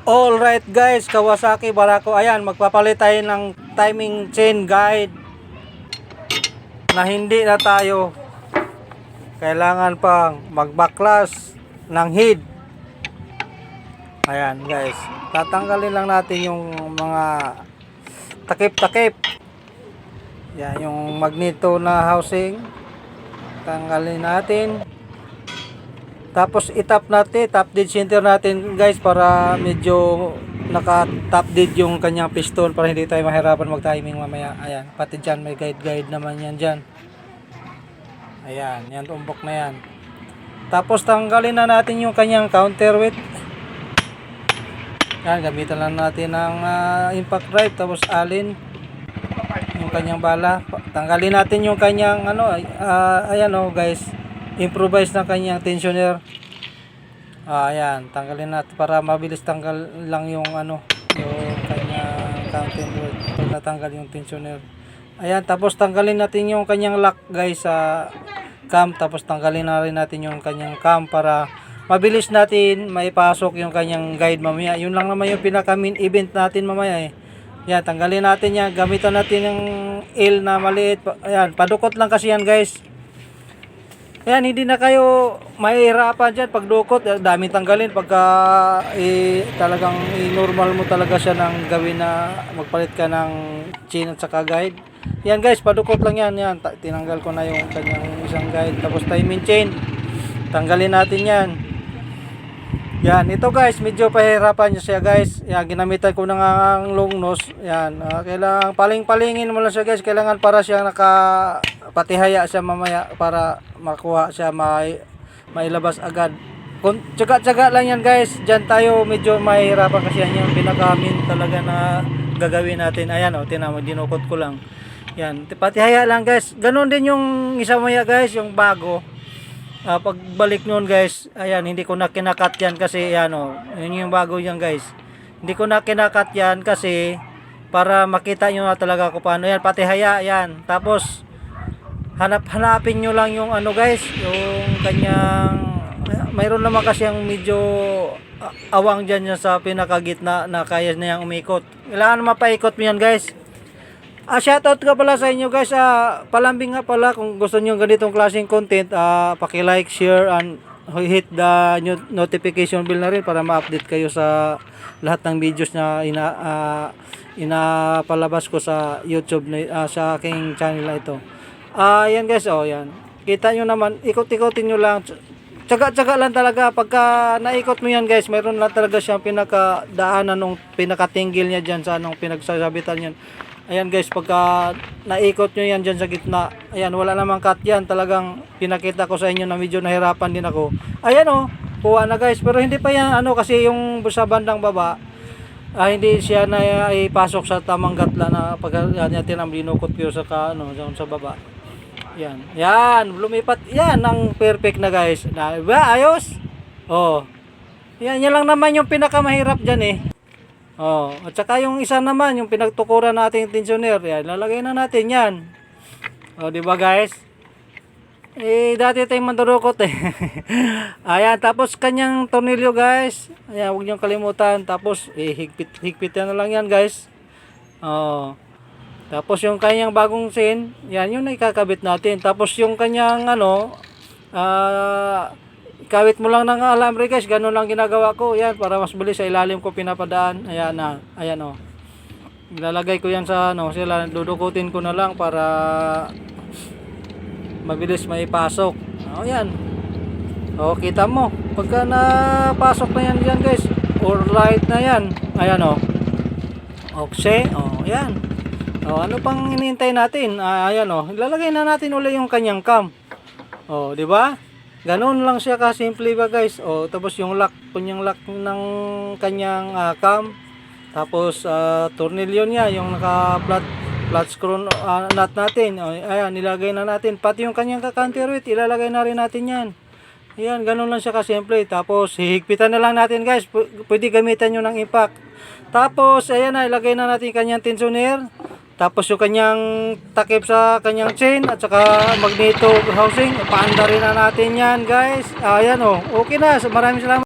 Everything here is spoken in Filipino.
Alright guys, Kawasaki Barako. Ayan, magpapalit tayo ng timing chain guide na hindi na tayo kailangan pang magbaklas ng head. Ayan guys, tatanggalin lang natin yung mga takip-takip. Yan, yung magneto na housing. Tanggalin natin. Tapos itap natin, top dead center natin guys para medyo naka-top dead yung kanyang piston para hindi tayo mahirapan mag-timing mamaya. Ayan, pati dyan may guide naman yan dyan. Ayan, yan tumbok na yan. Tapos tanggalin na natin yung kanyang counterweight. Yan, gamitan lang natin ng impact drive tapos alin yung kanyang bala. Tanggalin natin yung kanyang ayan guys. Improvise na kanyang tensioner. Ayan, tanggalin natin para mabilis tanggal lang yung yung kanyang counterweight pag natanggal yung tensioner. Ayan, tapos tanggalin natin yung kanyang lock guys sa cam, tapos tanggalin na rin natin yung kanyang cam para mabilis natin maipasok yung kanyang guide mamaya. Yun lang naman yung pinaka main event natin mamaya eh. Yan, tanggalin natin yan, gamitan natin yung L na maliit. Ayan, padukot lang kasi yan guys. Ayan, hindi na kayo mahihirapan dyan pagdukot. Daming tanggalin pagka talagang normal mo talaga siya ng gawin na magpalit ka ng chain at saka guide. Yan guys, padukot lang yan. Yan, tinanggal ko na yung kanyang isang guide. Tapos timing chain, tanggalin natin yan. Yan, ito guys, medyo pahirapan nyo siya guys. Yan, ginamitan ko na nga ang long nose. Yan, kailangan paling-palingin mo lang siya guys. Kailangan para siya patihaya siya mamaya para makuha siya, mailabas agad. Kung tsaga-tsaga lang yan guys. Diyan tayo medyo mahirapan kasi yan yung pinakamin talaga na gagawin natin. Ayan tinan mo, dinukot ko lang. Yan, patihaya lang guys. Ganon din yung isa maya guys, yung bago. Pagbalik noon guys, ayan, hindi ko na kinakat yan kasi yun yung bago yan guys. Hindi ko na kinakat yan kasi para makita nyo na talaga kung paano yan. Patihaya yan. Tapos hanapin nyo lang yung guys, yung kanyang mayroon naman kasi yung medyo awang dyan sa pinakagitna na kaya na yung umikot. Kailangan mapaikot mo yan guys. Shoutout ka pala sa inyo guys. Palambing nga pala kung gusto niyo ganitong klaseng content, paki-like, share and hit the notification bell na rin para ma-update kayo sa lahat ng videos na inapalabas ko sa YouTube sa aking channel na ito. Yan guys, yan. Kita nyo naman, ikot-ikotin nyo lang. Tsaga-tsaga lang talaga. Pagka naikot mo yan guys, mayroon lang talaga siyang pinakadaanan nung pinakatinggil niya dyan sa pinagsasabitan yan. Ayan guys, pagka naikot nyo yan dyan sa gitna, ayan, wala namang cut yan. Talagang pinakita ko sa inyo na medyo nahirapan din ako. Ayan kuha na guys. Pero hindi pa yan, kasi yung sa bandang baba, hindi siya na ipasok sa tamang gatla na pagka natin ang binukot ko sa sa baba. Yan, yan, lumipat. Yan, ang perfect na guys. Diba, ayos? Yan, yan lang naman yung pinakamahirap dyan eh. At saka yung isa naman, yung pinagtukuran nating tensioner, yan, lalagay na natin yan. Di ba guys? Dati tayong mandurukot eh. Ayan, tapos kanyang tornilyo guys. Ayan, huwag niyong kalimutan. Tapos, higpitan na lang yan guys. Tapos yung kanyang bagong chain, yan, yung ikakabit natin. Tapos yung kanyang kawit mo lang ng alambre guys, ganun lang ginagawa ko. Yan, para mas bilis sa ilalim ko pinapadaan. Ayan ayan ilalagay ko yan sa sila, dudukutin ko na lang para mabilis maipasok. Yan. Kita mo. Pagka napasok na yan guys, or light na yan. Ayan Okay. Yan. Ano pang hinihintay natin? Ayan ilalagay na natin ulit yung kanyang cam. Di ba? Ganoon lang siya kasimple ba guys. Tapos yung lock, kunyang lock ng kanyang cam. Tapos tornilyo niya, yung naka flat screw nut natin. Ayan, nilagay na natin. Pati yung kanyang counterweight, ilalagay na rin natin yan. Ayan, ganoon lang siya kasimple. Tapos hihigpitan na lang natin guys. Pwede gamitan nyo ng impact. Tapos ayan ilagay na natin kanyang tensioner. Tapos yung kanyang takip sa kanyang chain at saka magneto housing, paanda rin na natin yan guys. Ayan okay na. Maraming salamat.